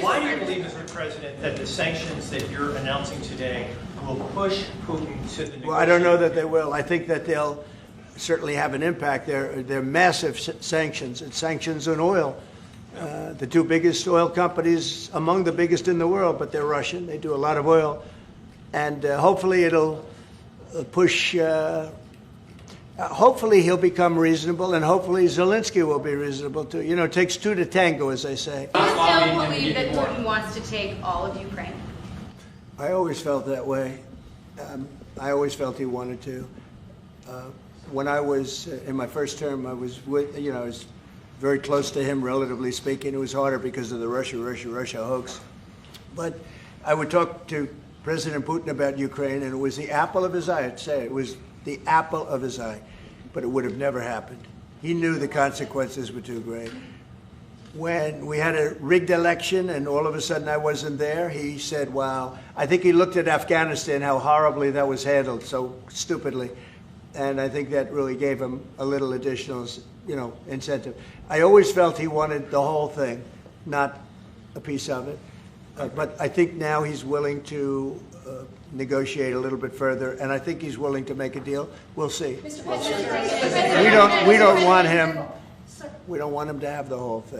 Why do you believe, Mr. President, that the sanctions that you're announcing today will push Putin to the Well, I don't know that they will. I think that they'll certainly have an impact. They're massive sanctions. It's sanctions on oil. The two biggest oil companies, among the biggest in the world, but they're Russian. They do a lot of oil. And hopefully it'll push, hopefully he'll become reasonable, and hopefully Zelensky will be reasonable too. You know, it takes two to tango, as they say. Do you still believe that Putin wants to take all of Ukraine? I always felt that way. I always felt he wanted to. When I was in my first term, I was with, I was very close to him, relatively speaking. It was harder because of the Russia hoax. But I would talk to President Putin about Ukraine, and it was the apple of his eye. I'd say it was the apple of his eye, but it would have never happened. He knew the consequences were too great. When we had a rigged election and all of a sudden I wasn't there, he said, wow. I think he looked at Afghanistan, how horribly that was handled, so stupidly. And I think that really gave him a little additional, incentive. I always felt he wanted the whole thing, not a piece of it. But I think now he's willing to negotiate a little bit further, and I think he's willing to make a deal. We'll see. Mr. President, We don't want him to have the whole thing.